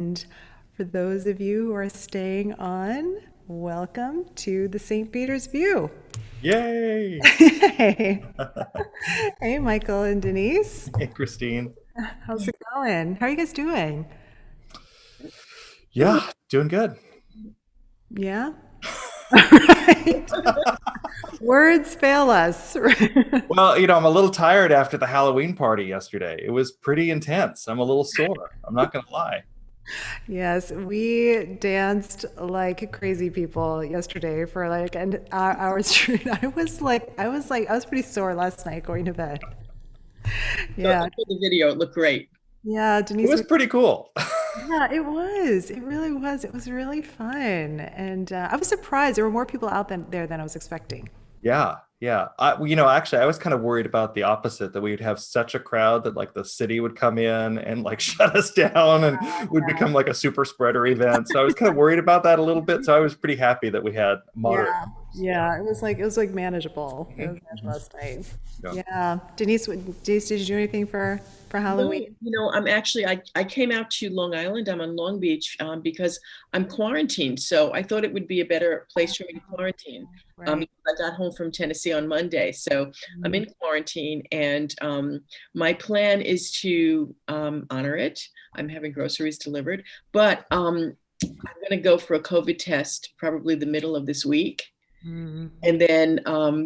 And for those of you who are staying on, welcome to the St. Peter's View. Yay! Hey, hey, Michael and Denise. Hey, Christine. How's it going? How are you guys doing? Yeah, doing good. Yeah? Right. Words fail us. Well, I'm a little tired after the Halloween party yesterday. It was pretty intense. I'm a little sore. I'm not gonna lie. Yes, we danced like crazy people yesterday for like an hour straight. I was pretty sore last night going to bed. So Yeah, I saw the video. It looked great. yeah, It Denise. was pretty cool. Yeah, it was. It really was. It was really fun, and I was surprised. There were more people out there than I was expecting. Yeah, yeah. Actually, I was kind of worried about the opposite, that we'd have such a crowd that like the city would come in and like shut us down and would become like a super spreader event. So I was kind of worried about that a little bit. So I was pretty happy that we had moderate Yeah, numbers. Yeah. yeah. It was like manageable. It Mhm, was manageable mhm. last night. Yeah. Yeah, Denise. Denise, did you do anything for No, Halloween? I'm actually, I came out to Long Island. I'm on Long Beach because I'm quarantined. So I thought it would be a better place for me to quarantine. Right. Because I got home from Tennessee on Monday. So I'm Mm. in quarantine and my plan is to honor it. I'm having groceries delivered, but I'm going to go for a COVID test probably the middle of this week. Mm. And then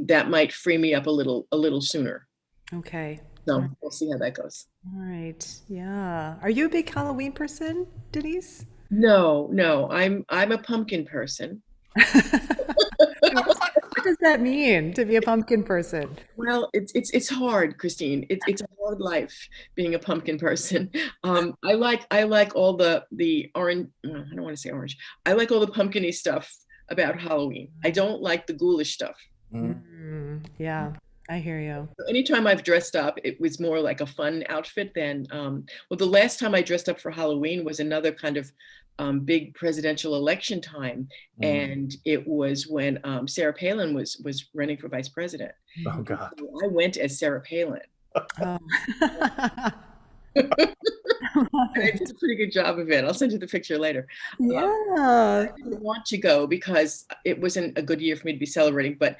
that might free me up a little sooner. Okay. So we'll see how that goes. All right. Yeah. Are you a big Halloween person, Denise? No, no, I'm a pumpkin person. What does that mean to be a pumpkin person? Well, it's hard, Christine. It's a hard life being a pumpkin person. I like all the orange. No, I don't want to say orange. I like all the pumpkiny stuff about Halloween. I don't like the ghoulish stuff. Mm. Mm, yeah, I hear you. Anytime I've dressed up, it was more like a fun outfit than, well, the last time I dressed up for Halloween was another kind of big presidential election time. Mm. And it was when Sarah Palin was running for vice president. Oh And God. so I went as Sarah Palin. Oh. And I did a pretty good job of it. I'll send you the picture later. Um, Yeah. I didn't want to go because it wasn't a good year for me to be celebrating, but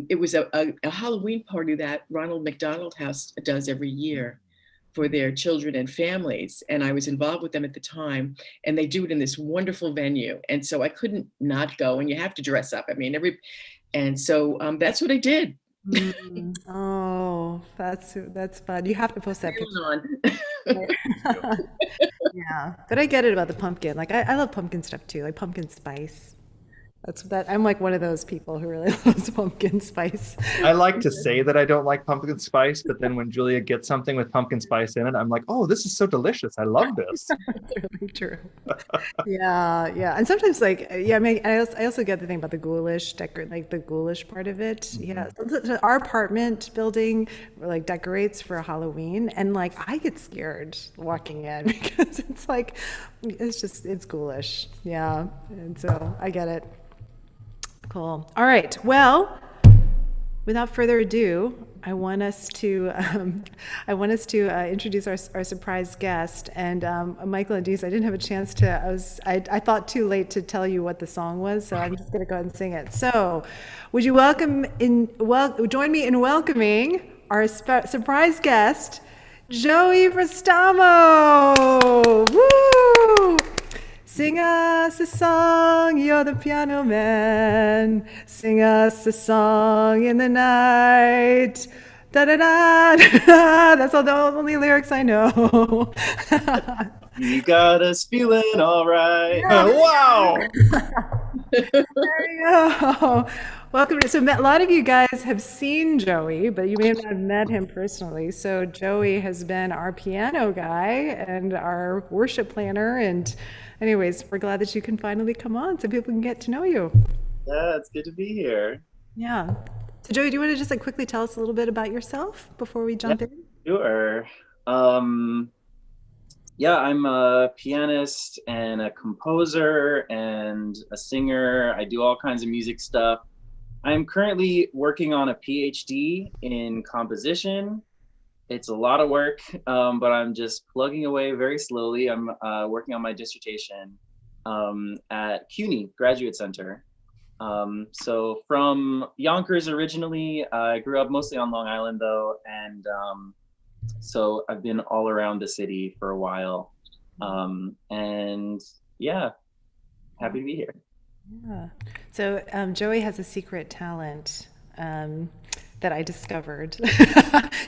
it was a Halloween party that Ronald McDonald House does every year for their children and families. And I was involved with them at the time, and they do it in this wonderful venue. And so I couldn't not go, and you have to dress up. I mean, and so that's what I did. Mm. Oh, that's fun. You have to post that Feeling picture. on. Yeah, but I get it about the pumpkin. Like I love pumpkin stuff too, like pumpkin spice. That's that. I'm like one of those people who really loves pumpkin spice. I like to say that I don't like pumpkin spice, but then when Julia gets something with pumpkin spice in it, I'm like, oh, this is so delicious. I love this. It's really true. Yeah, yeah, and sometimes like yeah, I mean, I also get the thing about the ghoulish like the ghoulish part of it. Yeah, Mhm. so our apartment building like decorates for Halloween, and like I get scared walking in because it's like it's ghoulish. Yeah, and so I get it. Cool. All right. Well, without further ado, I want us to introduce our surprise guest. And Michael and Dees, I didn't have a chance to. I thought too late to tell you what the song was, so I'm just going to go ahead and sing it. So, would you join me in welcoming our surprise guest, Joey Restamo? Woo! Sing us a song, you're the piano man. Sing us a song in the night. Da da da da. That's all the only lyrics I know. You got us feeling all right. Yeah, Wow. there you go. Welcome to, so a lot of you guys have seen Joey, but you may not have met him personally. So Joey has been our piano guy and our worship planner. And anyways, we're glad that you can finally come on so people can get to know you. Yeah, it's good to be here. Yeah. So Joey, do you want to just like quickly tell us a little bit about yourself before we Yeah, jump in? sure. Um, yeah, I'm a pianist and a composer and a singer. I do all kinds of music stuff. I'm currently working on a PhD in composition, It's a lot of work, but I'm just plugging away very slowly. I'm working on my dissertation at CUNY Graduate Center. So from Yonkers originally, I grew up mostly on Long Island though, and so I've been all around the city for a while. And yeah, happy to be here. Yeah. So Joey has a secret talent that I discovered.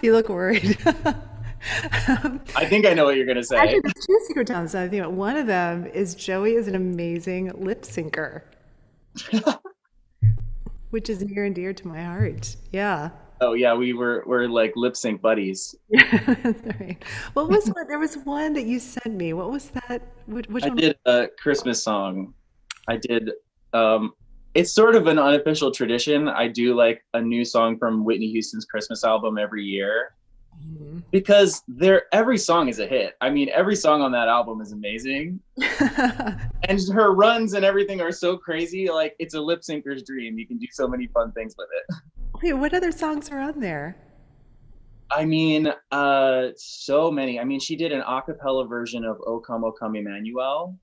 You look worried. I think I know what you're gonna say. Actually, there's two secret talents. I think one of them is Joey is an amazing lip syncer, which is near and dear to my heart. Yeah. Oh yeah, we're like lip sync buddies. That's right. What was one? There was one that you sent me. What was that? Which I one? did a Christmas song. I did it's sort of an unofficial tradition. I do like a new song from Whitney Houston's Christmas album every year because every song is a hit. I mean, every song on that album is amazing. And her runs and everything are so crazy. Like it's a lip syncer's dream. You can do so many fun things with it. Wait, what other songs are on there? I mean, so many. I mean, she did an a cappella version of O Come Emmanuel.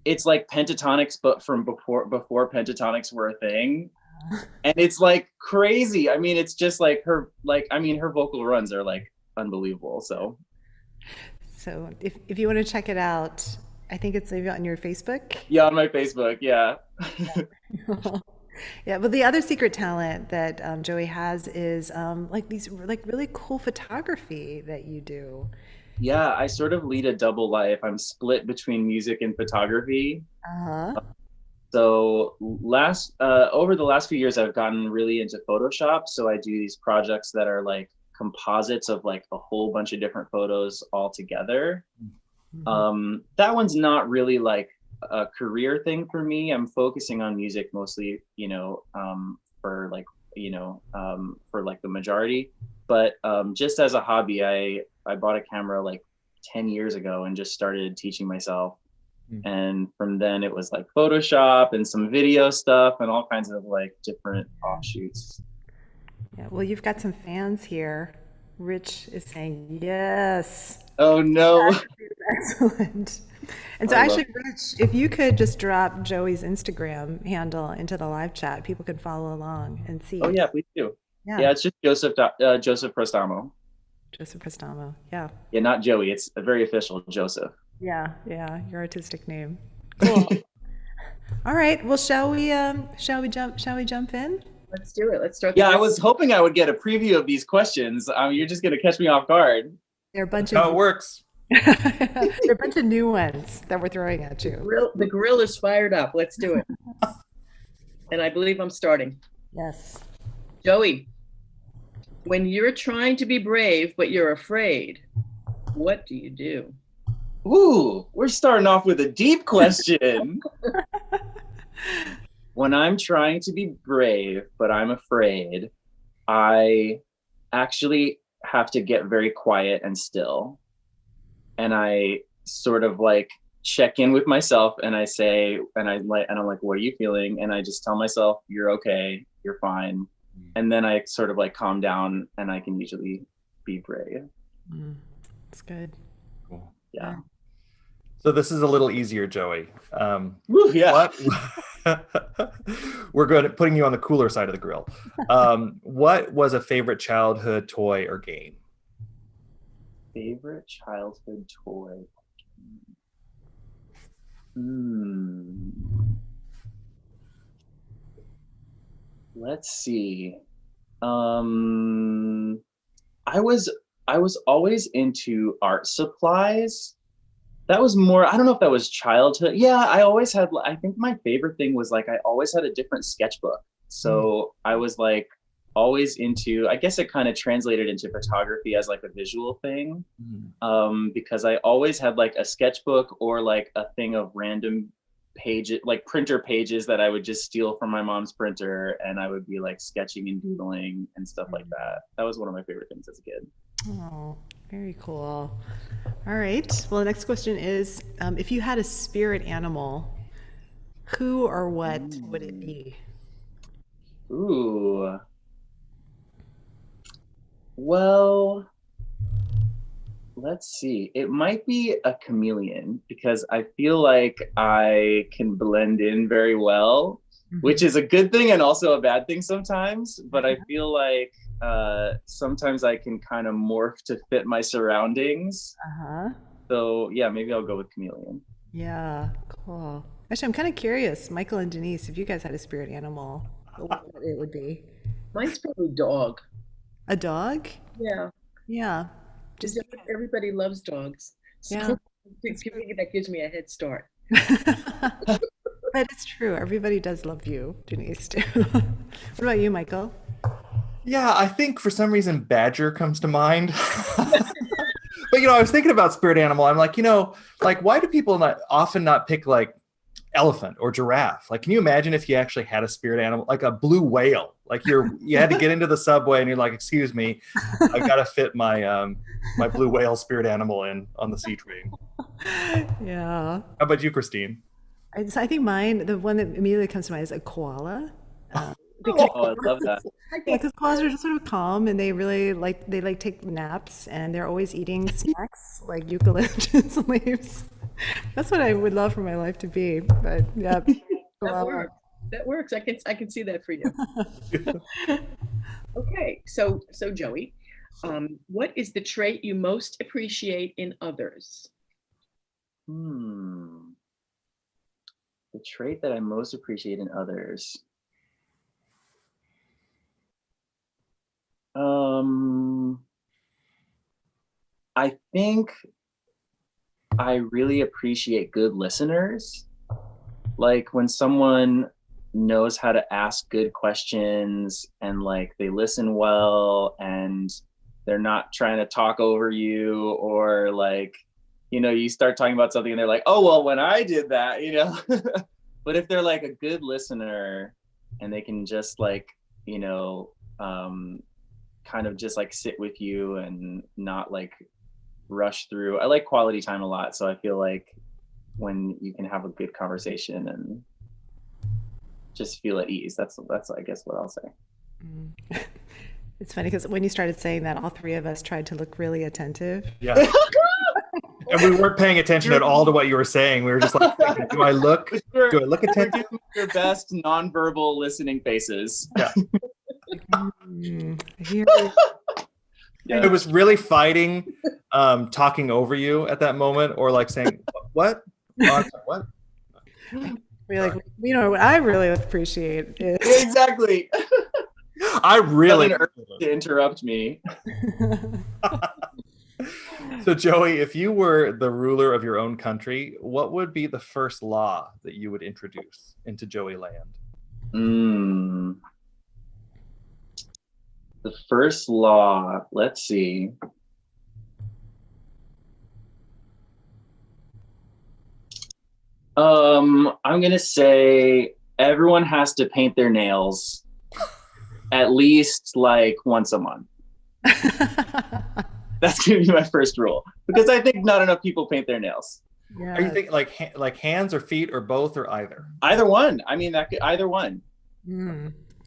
It's like pentatonics, but from before pentatonics were a thing. And it's like crazy. I mean, it's just like her vocal runs are like unbelievable. So if you want to check it out, I think it's maybe on your Facebook. yeah, on my Facebook, yeah. Yeah, but the other secret talent that Joey has is like these like really cool photography that you do. Yeah, I sort of lead a double life. I'm split between music and photography. Uh-huh. So over the last few years, I've gotten really into Photoshop. So I do these projects that are like composites of like a whole bunch of different photos all together. That one's not really like a career thing for me. I'm focusing on music mostly, for like the majority. But just as a hobby, I bought a camera like 10 years ago and just started teaching myself. And from then it was like Photoshop and some video stuff and all kinds of like different offshoots. Yeah, well, you've got some fans here. Rich is saying yes. Oh no. Excellent. And so actually, Rich, if you could just drop Joey's Instagram handle into the live chat, people could follow along and see. Oh yeah, please do. Yeah, it's just Joseph Prestamo. Joseph Prestamo. Yeah. Yeah, not Joey. It's a very official Joseph. Yeah, your artistic name. Cool. All right. Well, shall we jump in? Let's do it. Let's start. Yeah, I was hoping I would get a preview of these questions. You're just gonna catch me off guard. There are a bunch How it works. There are a bunch of new ones that we're throwing at you. The grill is fired up. Let's do it. And I believe I'm starting. Yes. Joey, when you're trying to be brave but you're afraid, what do you do? Ooh, we're starting off with a deep question. When I'm trying to be brave but I'm afraid, I actually have to get very quiet and still. And I sort of like check in with myself and I say, and I'm like, what are you feeling? And I just tell myself, you're okay, you're fine. And then I sort of like calm down and I can usually be brave. That's good. Cool. Yeah. So this is a little easier, Joey. Woo, yeah. We're putting you on the cooler side of the grill. What was a favorite childhood toy or game? Favorite childhood toy? Let's see. I was always into art supplies. That was more, I don't know if that was childhood. Yeah, I think my favorite thing was like, I always had a different sketchbook. So I was like always into, I guess it kind of translated into photography as like a visual thing. Because I always had like a sketchbook or like a thing of random pages, like printer pages that I would just steal from my mom's printer. And I would be like sketching and doodling and stuff like that. That was one of my favorite things as a kid. Oh, very cool. All right. Well, the next question is, if you had a spirit animal, who or what would it be? Ooh. Well, Let's see. It might be a chameleon because I feel like I can blend in very well, which is a good thing and also a bad thing sometimes. But I feel like sometimes I can kind of morph to fit my surroundings. So yeah, maybe I'll go with chameleon. Yeah, cool. Actually, I'm kind of curious, Michael and Denise, if you guys had a spirit animal, what it would be. Mine's probably dog. A dog? Yeah. Yeah. Just everybody loves dogs. So Yeah. I think that gives me a head start. But it's true. Everybody does love you, Denise, too. What about you, Michael? Yeah, I think for some reason badger comes to mind. But I was thinking about spirit animal. I'm like, like why do people often not pick like elephant or giraffe? Like, can you imagine if you actually had a spirit animal, like a blue whale? Like you had to get into the subway and you're like, excuse me, I've got to fit my my blue whale spirit animal in on the C train. Yeah. How about you, Christine? I think mine, the one that immediately comes to mind is a koala. Oh, I love that. Yeah, because koalas are just sort of calm and they really like take naps and they're always eating snacks like eucalyptus leaves. That's what I would love for my life to be. But yeah, That works. I can see that for you. Okay, so Joey, what is the trait you most appreciate in others? The trait that I most appreciate in others. I think I really appreciate good listeners. Like when someone knows how to ask good questions and like they listen well and they're not trying to talk over you or like, you start talking about something and they're like, oh, well, when I did that, but if they're like a good listener and they can just like, kind of just like sit with you and not like rush through. I like quality time a lot. So I feel like when you can have a good conversation and just feel at ease, that's I guess what I'll say. It's funny because when you started saying that, all three of us tried to look really attentive. Yeah. And we weren't paying attention at all to what you were saying. We were just like, do I look attentive? Your best nonverbal listening faces. Yeah. Yeah. I was really fighting talking over you at that moment or like saying, what? What? We're like, what I really appreciate is exactly. I really to interrupt me. So Joey, if you were the ruler of your own country, what would be the first law that you would introduce into Joey land? The first law, let's see. I'm gonna say everyone has to paint their nails at least like once a month. That's gonna be my first rule because I think not enough people paint their nails. Yeah. Are you thinking like hands or feet or both or either? Either one. I mean, either one.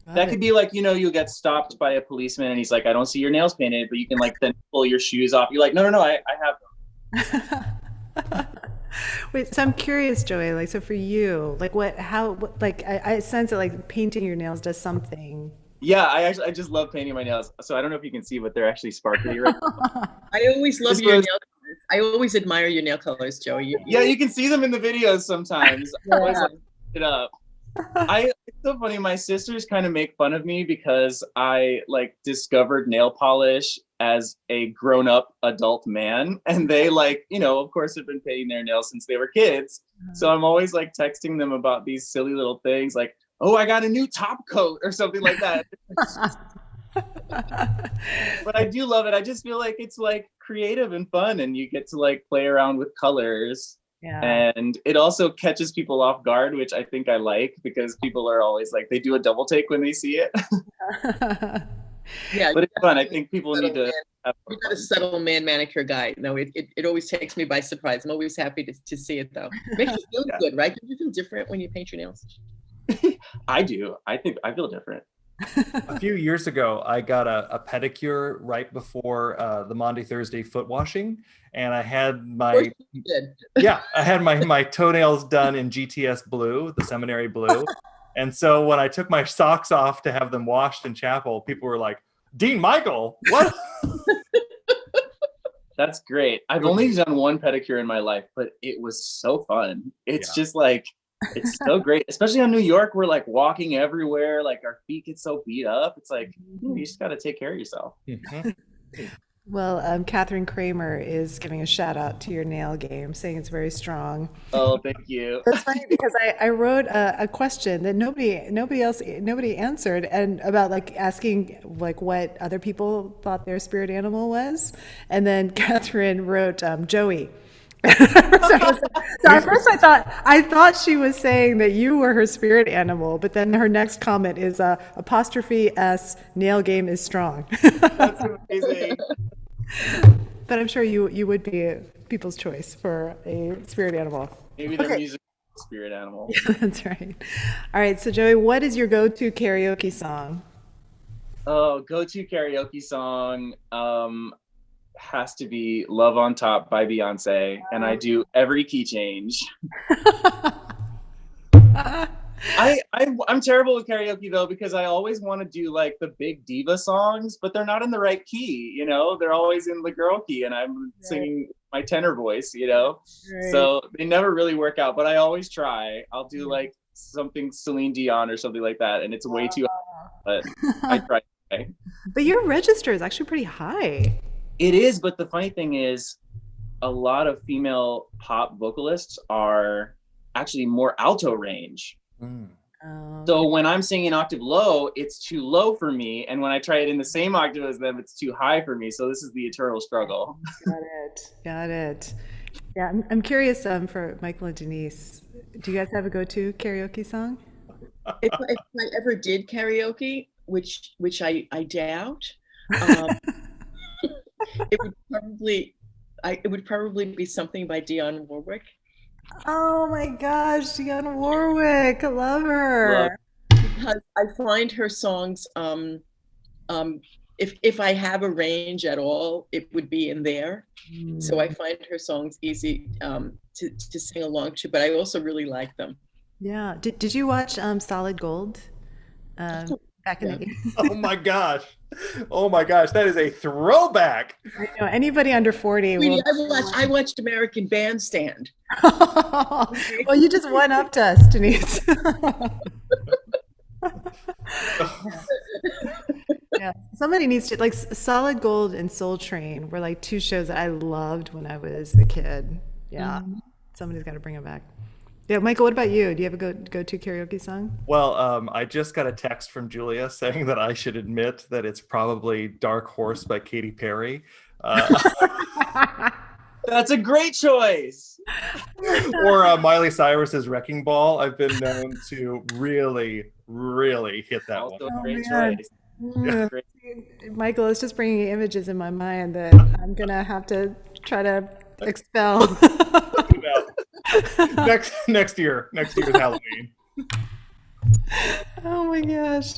That could be like, you'll get stopped by a policeman and he's like, I don't see your nails painted, but you can like then pull your shoes off. You're like, no, I have them. Wait, so I'm curious, Joey, like, so for you, like I sense that like painting your nails does something. Yeah, I just love painting my nails. So I don't know if you can see, but they're actually sparkly right now. I always love your nail colors. I always admire your nail colors, Joey. Yeah, you can see them in the videos sometimes. I always like, it up. It's so funny. My sisters kind of make fun of me because I like discovered nail polish as a grown-up adult man, and they like, of course, have been painting their nails since they were kids. So I'm always like texting them about these silly little things, like, "Oh, I got a new top coat" or something like that. But I do love it. I just feel like it's like creative and fun, and you get to like play around with colors. Yeah. And it also catches people off guard, which I think I like because people are always like, they do a double take when they see it. Yeah, but it's fun. I think people need to. You're not a subtle manicure guy. No, it always takes me by surprise. I'm always happy to see it though. Makes you feel good, right? Do you feel different when you paint your nails? I do. I think I feel different. A few years ago, I got a pedicure right before the Maundy Thursday foot washing, and I had Of course my you did. yeah, I had my toenails done in GTS blue, the seminary blue. And so when I took my socks off to have them washed in chapel, people were like, "Dean Michael, what?" That's great. I've only done one pedicure in my life, but it was so fun. It's Yeah. just like, it's so great, especially on New York. We're like walking everywhere, like our feet get so beat up. It's like, you just got to take care of yourself. Mhm. Well, Catherine Kramer is giving a shout out to your nail game, saying it's very strong. Oh, thank you. That's funny because I wrote a question that nobody answered, and about like asking like what other people thought their spirit animal was, and then Catherine wrote Joey. So at first I thought she was saying that you were her spirit animal, but then her next comment is apostrophe S, nail game is strong. That's amazing. But I'm sure you would be people's choice for a spirit animal. Maybe their Okay. music spirit animal. That's right. All right. So, Joey, what is your go-to karaoke song? Oh, go-to karaoke song has to be Love on Top by Beyonce, and I do every key change. I'm terrible with karaoke though, because I always want to do like the big diva songs, but they're not in the right key, you know? They're always in the girl key and I'm singing my tenor voice, you know? Right. So they never really work out, but I always try. I'll do like something Celine Dion or something like that, and it's way too high, but I try. But your register is actually pretty high. It is, but the funny thing is, a lot of female pop vocalists are actually more alto range. Mm. So when I'm singing an octave low, it's too low for me. And when I try it in the same octave as them, it's too high for me. So this is the eternal struggle. Got it. Got it. Yeah, I'm curious for Michael and Denise. Do you guys have a go-to karaoke song? If I ever did karaoke, which I doubt, um, it would probably it would probably be something by Dionne Warwick. Oh my gosh, Dionne Warwick. I love Love. her. Because I find her songs, if I have a range at all, it would be in there. So I find her songs easy to sing along to, but I also really like them. Yeah. Did you watch Solid Gold back in Yeah. the 80s? Oh my gosh. Oh my gosh, that is a throwback. I know anybody under 40 Sweetie, will. I watched American Bandstand. Well, you just went up to us, Denise. Yeah, somebody needs to like Solid Gold and Soul Train were like two shows that I loved when I was a kid. Yeah, somebody's got to bring them back. Yeah, Michael, what about you? Do you have a go-to karaoke song? Well, I just got a text from Julia saying that I should admit that it's probably Dark Horse by Katy Perry. That's a great choice. Or Miley Cyrus's Wrecking Ball. I've been known to really, really hit that Also one. a great man. choice. Yeah. Great. Michael, it's just bringing images in my mind that I'm gonna have to try to expel. Next year's Halloween. Oh my gosh.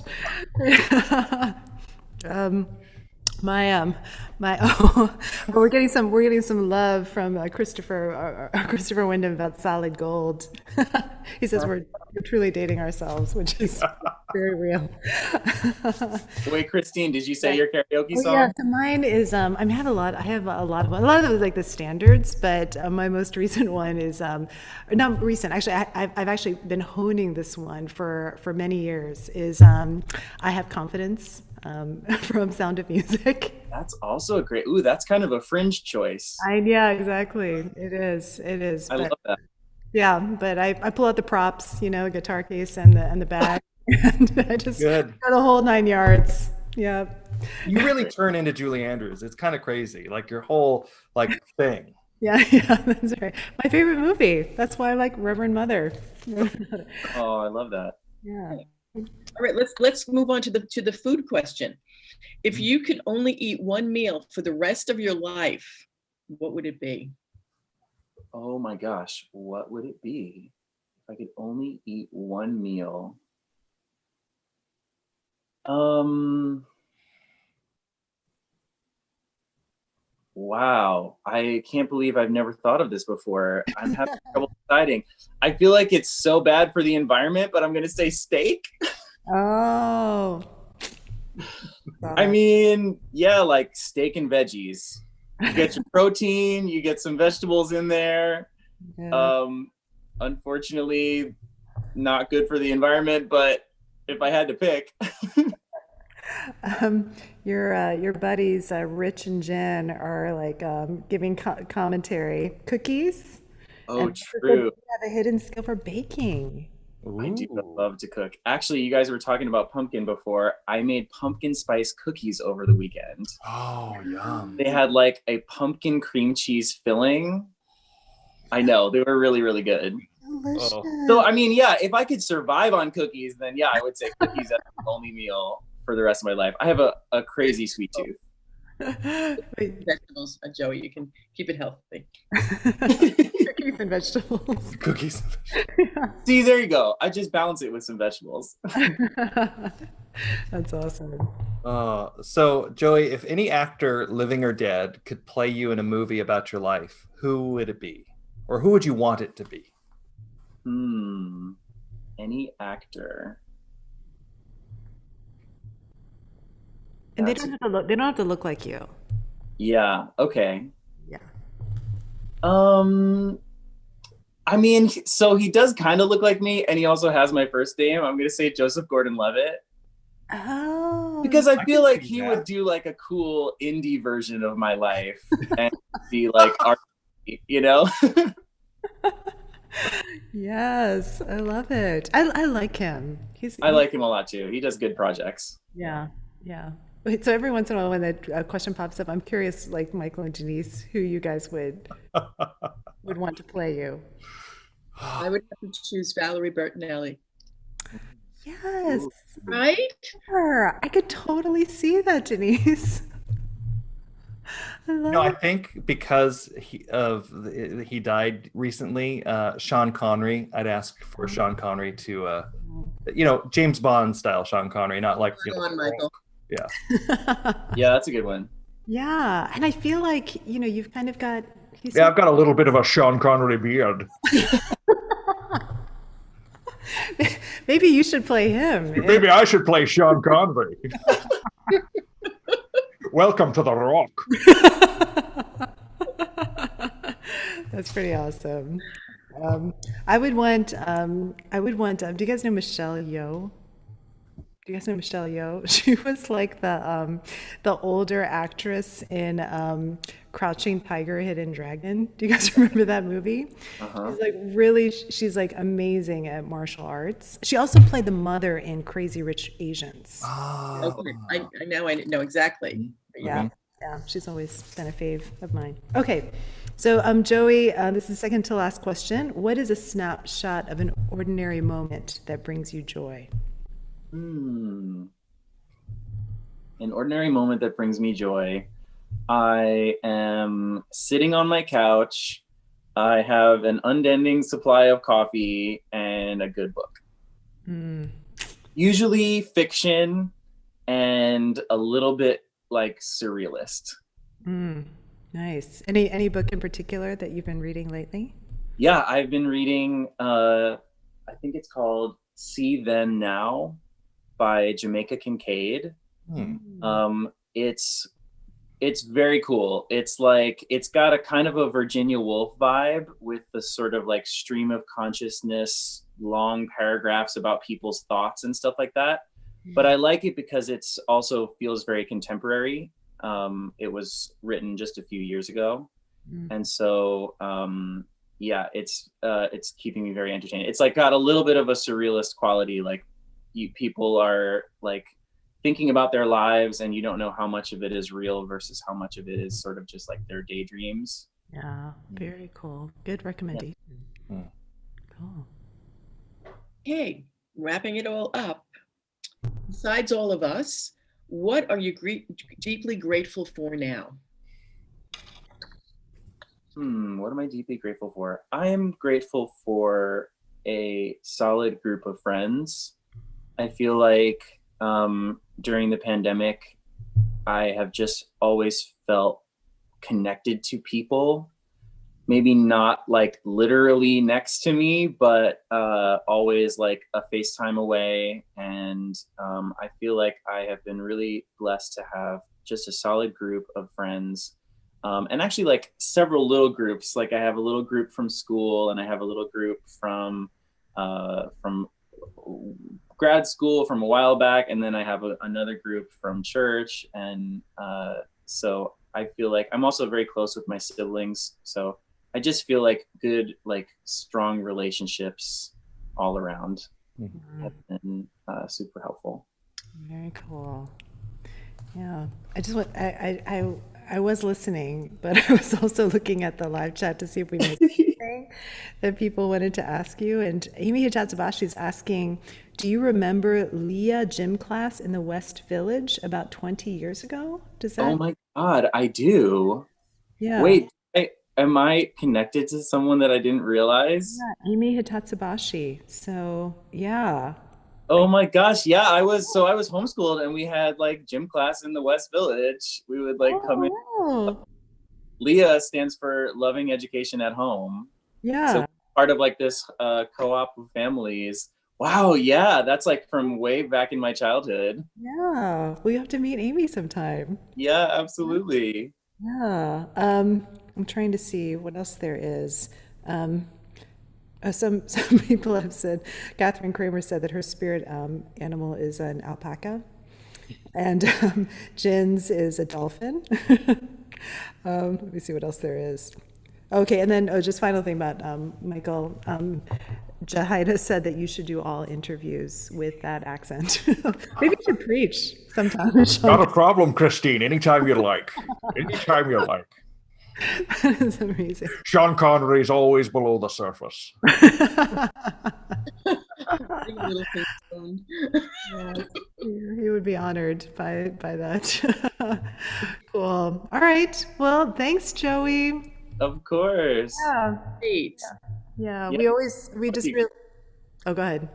um, my we're getting some love from Christopher Wyndham about Solid Gold. He says we're truly dating ourselves, which is very real. Wait, Christine, did you say your karaoke Oh song? yeah, so mine is I have a lot. I have a lot of it is like the standards, but my most recent one is not recent. Actually, I've actually been honing this one for many years. Is I Have Confidence from Sound of Music. That's also a great. Ooh, that's kind of a fringe choice. Yeah, exactly. It is. It is. I But love that. yeah, but I pull out the props, guitar case and the bag, and I just Good. go the whole 9 yards. Yeah. You really turn into Julie Andrews. It's kind of crazy. Like your whole like thing. Yeah, yeah, that's right. My favorite movie. That's why I like Reverend Mother. Oh, I love that. Yeah. All right, let's move on to the food question. If you could only eat one meal for the rest of your life, what would it be? Oh my gosh, what would it be if I could only eat one meal? Wow, I can't believe I've never thought of this before. I'm having trouble deciding. I feel like it's so bad for the environment, but I'm gonna say steak. Oh. I mean, yeah, like steak and veggies. You get your protein, you get some vegetables in there. Yeah. Unfortunately, not good for the environment, but if I had to pick, Your buddies, Rich and Jen, are like giving commentary. Cookies, oh, and Lisa said true. you have a hidden skill for baking. I do Ooh. love to cook. Actually, you guys were talking about pumpkin before. I made pumpkin spice cookies over the weekend. Oh, yum. They had like a pumpkin cream cheese filling. I know, they were really, really good. Delicious. Oh. So, I mean, yeah, if I could survive on cookies, then yeah, I would say cookies as the only meal for the rest of my life. I have a crazy sweet tooth. Wait, Vegetables, Joey, you can keep it healthy. cookies and vegetables. Cookies. See, there you go. I just balance it with some vegetables. That's awesome. So, Joey, if any actor, living or dead, could play you in a movie about your life, who would it be? Or who would you want it to be? Any actor. And they That's- don't have to look. They don't have to look like you. Yeah, okay. Yeah. I mean, so he does kind of look like me, and he also has my first name. I'm gonna say Joseph Gordon-Levitt Oh. because I I feel can like see he that. would do like a cool indie version of my life and be like artsy, you know? Yes, I love it. I like him. I like him a lot too. He does good projects. Yeah, yeah. Wait, so every once in a while when that question pops up, I'm curious, like Michael and Denise, who you guys would want to play you. I would have to choose Valerie Bertinelli. Yes, Right? sure. I could totally see that, Denise. I No, I love think because he died recently, Sean Connery. I'd ask for Sean Connery to, James Bond style Sean Connery, not like Right on, Michael. yeah. it. Yeah, that's a good one. Yeah, and I feel like, you've kind of got he's Yeah, I've got a little bit of a Sean Connery beard. maybe you should play him. Maybe I should play Sean Connery. Welcome to the Rock. That's pretty awesome. I would want, do you guys know Michelle Yeoh? Do you guys know Michelle Yeoh? She was like the older actress in Crouching Tiger, Hidden Dragon. Do you guys remember that movie? Uh-huh. She's like amazing at martial arts. She also played the mother in Crazy Rich Asians. Oh. Okay, I now I know exactly. Yeah, yeah, she's always been a fave of mine. Okay, so Joey, this is the second to last question. What is a snapshot of an ordinary moment that brings you joy? An ordinary moment that brings me joy. I am sitting on my couch. I have an unending supply of coffee and a good book. Usually fiction and a little bit like surrealist. Nice. Any book in particular that you've been reading lately? Yeah, I've been reading, I think it's called See Then Now by Jamaica Kincaid. It's very cool. It's like it's got a kind of a Virginia Woolf vibe with the sort of like stream of consciousness, long paragraphs about people's thoughts and stuff like that. But I like it because it's also feels very contemporary. It was written just a few years ago, and so yeah, it's keeping me very entertained. It's like got a little bit of a surrealist quality, like people are like thinking about their lives and you don't know how much of it is real versus how much of it is sort of just like their daydreams. Yeah, very cool. Good recommendation. Cool. Okay, wrapping it all up. Besides all of us, what are you deeply grateful for now? What am I deeply grateful for? I am grateful for a solid group of friends. I feel like during the pandemic, I have just always felt connected to people. Maybe not like literally next to me, but always like a FaceTime away. And I feel like I have been really blessed to have just a solid group of friends. And actually like several little groups. Like I have a little group from school, and I have a little group from grad school from a while back, and then I have another group from church. And so I feel like I'm also very close with my siblings. So I just feel like good, like strong relationships all around have been super helpful. Very cool. Yeah, I just want I was listening, but I was also looking at the live chat to see if we missed anything that people wanted to ask you. And Amy Hitatsubashi is asking, do you remember Leah gym class in the West Village about 20 years ago? Does Oh that? my God, I do. Yeah. Wait, am I connected to someone that I didn't realize? Yeah, Amy Hitatsubashi. So yeah. Oh my gosh, yeah, I was homeschooled, and we had like gym class in the West Village. We would like come in. Oh, Leah stands for Loving Education at Home. So yeah. part of like this co-op of families. Wow, yeah, that's like from way back in my childhood. Yeah. We have to meet Amy sometime. Yeah, absolutely. Yeah. I'm trying to see what else there is. Um, some people have said, Catherine Kramer said that her spirit animal is an alpaca, and Jin's is a dolphin. Let me see what else there is. Okay, and then just final thing about Michael. Jahida said that you should do all interviews with that accent. Maybe you should preach sometime. Not a problem, Christine. Anytime you like. Anytime you like. That is amazing. Sean Connery's always below the surface. Little thing stoned. Yes, he would be honored by that. Cool. All right. Well, thanks, Joey. Of course. Yeah. Great. Yeah. Yeah. We just really. Oh, go ahead.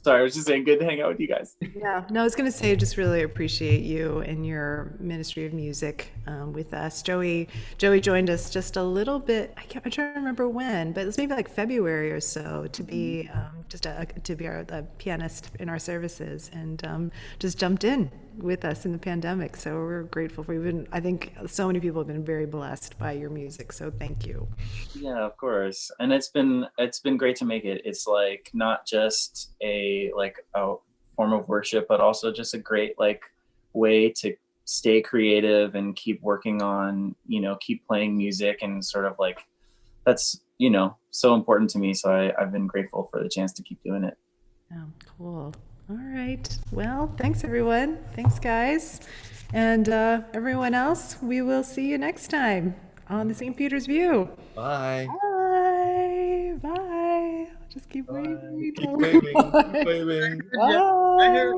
Sorry, I was just saying good to hang out with you guys. Yeah, no, I was going to say, just really appreciate you and your ministry of music with us. Joey joined us just a little bit. I'm trying to remember when, but it was maybe like February or so to be to be the pianist in our services, and just jumped in with us in the pandemic. So we're grateful for you. I think so many people have been very blessed by your music. So thank you. Yeah, of course. And it's been great to make it. It's like not just a form of worship, but also just a great like way to stay creative and keep working on, keep playing music, and sort of like that's, so important to me. So I've been grateful for the chance to keep doing it. Oh, cool. All right. Well, thanks everyone. Thanks guys. And everyone else, we will see you next time on the St. Peter's View. Bye. Bye. Bye. Just keep waving. Keep waving. Keep waving. Bye.